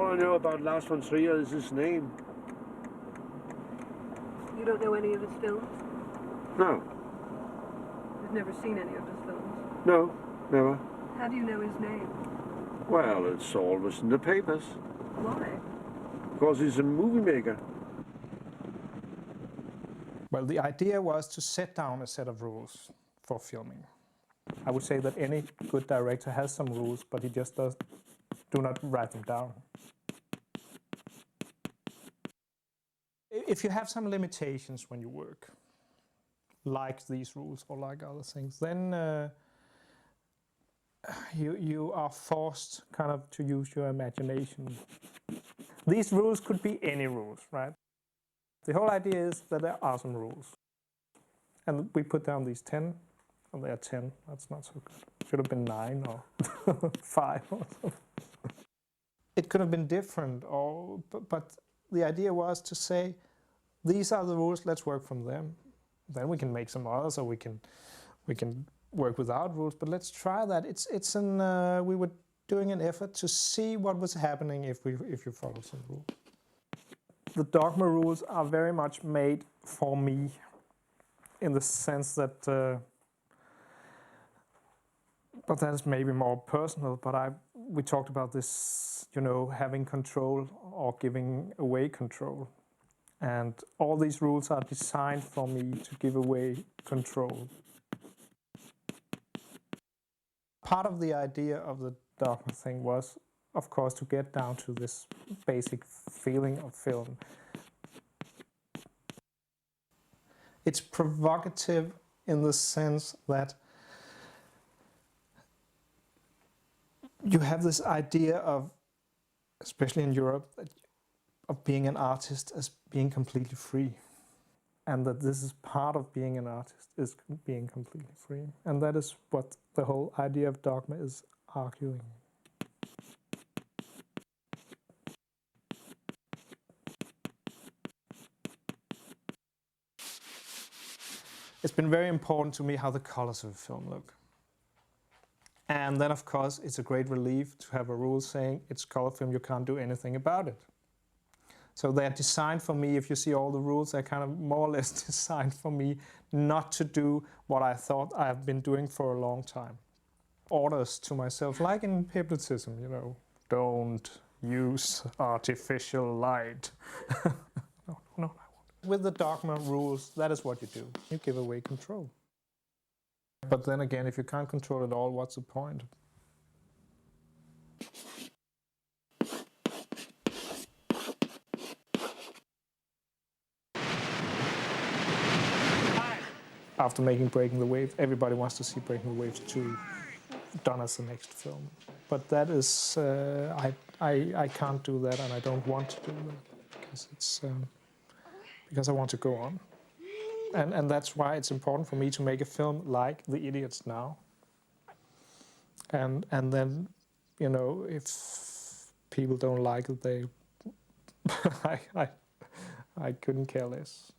All I know about Lars von Trier is his name. You don't know any of his films? No. You've never seen any of his films? No, never. How do you know his name? Well, it's always in the papers. Why? Because he's a movie maker. Well, the idea was to set down a set of rules for filming. I would say that any good director has some rules, but he just do not write them down. If you have some limitations when you work, like these rules or like other things, then you are forced kind of to use your imagination. These rules could be any rules, right? The whole idea is that there are some rules. And we put down these 10, and they are 10. That's not so good. Should have been 9 or 5 or something. It could have been different, but the idea was to say, these are the rules, let's work from them. Then we can make some others, or we can work without rules, but let's try that. We were doing an effort to see what was happening if you follow some rules. The Dogme rules are very much made for me, in the sense that, but that is maybe more personal, but we talked about this, you know, having control or giving away control. And all these rules are designed for me to give away control. Part of the idea of the Dogme thing was, of course, to get down to this basic feeling of film. It's provocative in the sense that you have this idea of, especially in Europe, of being an artist as being completely free. And that this is part of being an artist, is being completely free. And that is what the whole idea of Dogme is arguing. It's been very important to me how the colors of a film look. And then, of course, it's a great relief to have a rule saying it's color film, you can't do anything about it. So they're designed for me, if you see all the rules, they're kind of more or less designed for me not to do what I thought I have been doing for a long time. Orders to myself, like in hypnotism, you know, don't use artificial light. No. With the Dogme rules, that is what you do. You give away control. But then again, if you can't control it all, what's the point? After making Breaking the Waves, everybody wants to see Breaking the Waves 2 done as the next film. But that is, I can't do that, and I don't want to do that, because it's because I want to go on. And that's why it's important for me to make a film like The Idiots now. And then, you know, if people don't like it, they I couldn't care less.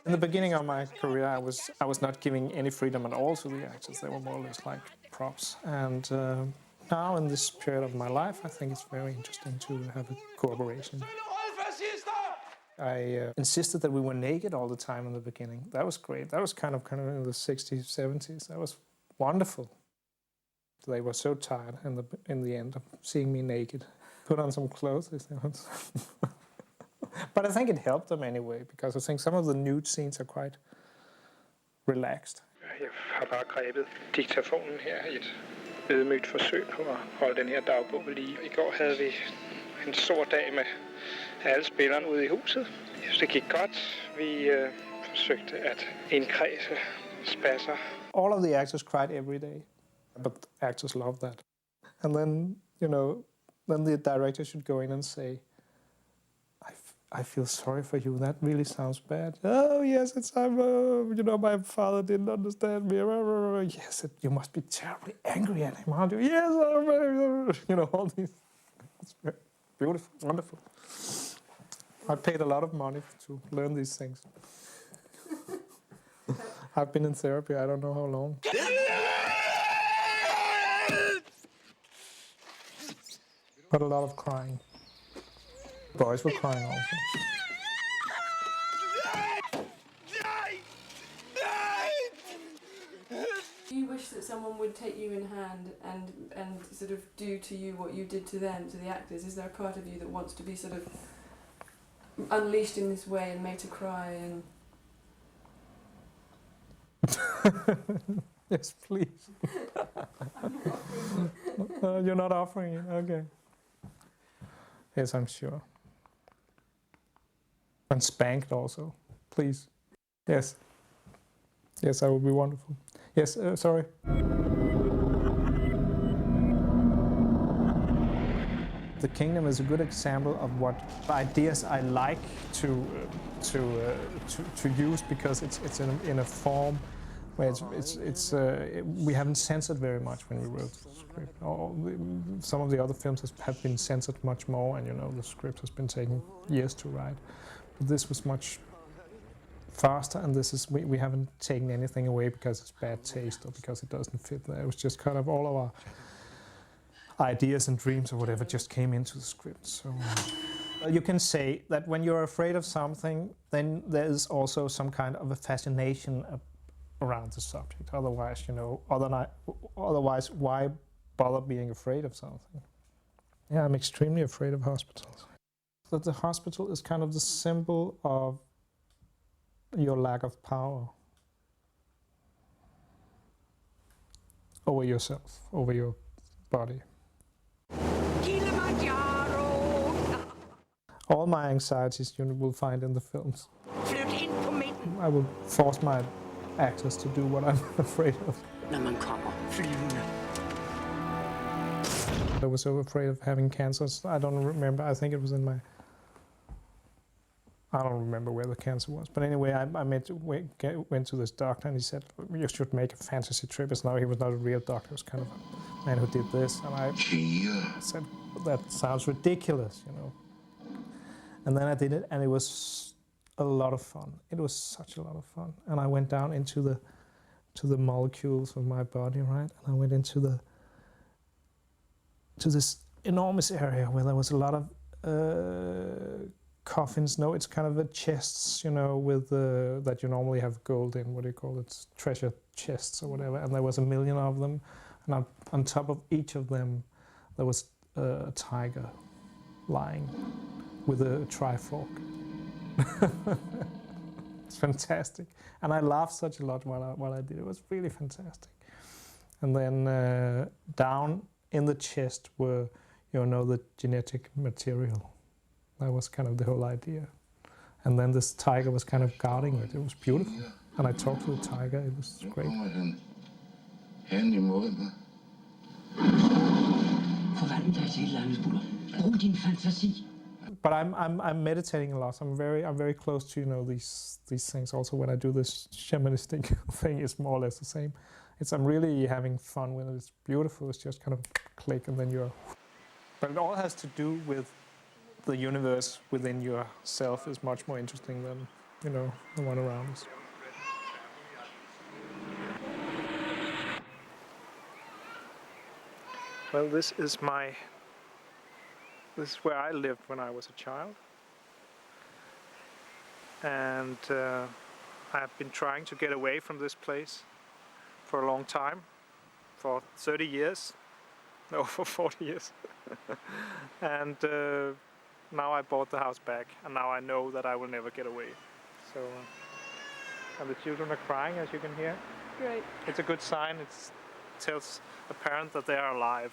In the beginning of my career, I was not giving any freedom at all to the actors. They were more or less like props. And now, in this period of my life, I think it's very interesting to have a cooperation. I insisted that we were naked all the time in the beginning. That was great. That was kind of in the 60s, 70s. That was wonderful. They were so tired in the end of seeing me naked. Put on some clothes. But I think it helped them anyway, because I think some of the nude scenes are quite relaxed. Jeg har bare grebet diktafonen her i et ydmygt forsøg på at holde den her dagbog ved lige. I går havde vi en stor dag med alle spillerne ude i huset. Jeg synes, det gik godt. Vi forsøgte at indkredse spasser. All of the actors cried every day, but actors love that. And then, you know, then the director should go in and say, I feel sorry for you. That really sounds bad. Oh yes, you know, my father didn't understand me. Yes, you must be terribly angry at him, aren't you? Yes, you know, all these. It's beautiful, wonderful. I paid a lot of money to learn these things. I've been in therapy, I don't know how long. but a lot of crying. Boys were crying also. Do you wish that someone would take you in hand and sort of do to you what you did to them, to the actors? Is there a part of you that wants to be sort of unleashed in this way and made to cry and... Yes, please. You're not offering it? Okay. Yes, I'm sure. And spanked also, please. Yes. Yes, that would be wonderful. Yes, sorry. The Kingdom is a good example of what ideas I like to use, because it's in a form where we haven't censored very much when we wrote the script. Some of the other films have been censored much more, and you know the script has been taking years to write. But this was much faster, and this is we haven't taken anything away because it's bad taste or because it doesn't fit there. It was just kind of all of our ideas and dreams or whatever just came into the script. So you can say that when you're afraid of something, then there is also some kind of a fascination around the subject. Otherwise, you know, otherwise, why bother being afraid of something? Yeah, I'm extremely afraid of hospitals. That the hospital is kind of the symbol of your lack of power over yourself, over your body. All my anxieties you will find in the films. I will force my actors to do what I'm afraid of. I was so afraid of having cancer. I don't remember. I think it was in my... I don't remember where the cancer was. But anyway, I went to this doctor, and he said, you should make a fantasy trip. He was not a real doctor. He was kind of a man who did this. And I said, that sounds ridiculous, you know. And then I did it, and it was a lot of fun. It was such a lot of fun. And I went down into the molecules of my body, right? And I went into this enormous area where there was a lot of coffins. No, it's kind of a chests, you know, with that you normally have gold in. What do you call it? Treasure chests or whatever. And there was 1 million of them. And on top of each of them, there was a tiger lying with a trifork. It's fantastic. And I laughed such a lot while I did it. It was really fantastic. And then down in the chest were, you know, the genetic material. That was kind of the whole idea. And then this tiger was kind of guarding it. It was beautiful. And I talked to the tiger. It was great. But I'm meditating a lot. I'm very close to, you know, these things. Also, when I do this shamanistic thing, it's more or less the same. I'm really having fun with it. It's beautiful. It's just kind of click, and then you're... But it all has to do with the universe within yourself is much more interesting than, you know, the one around us. Well, this is where I lived when I was a child. And I've been trying to get away from this place for a long time, for 30 years, no, for 40 years. And now I bought the house back, and now I know that I will never get away. So, and the children are crying, as you can hear. Great. It's a good sign. It tells a parent that they are alive.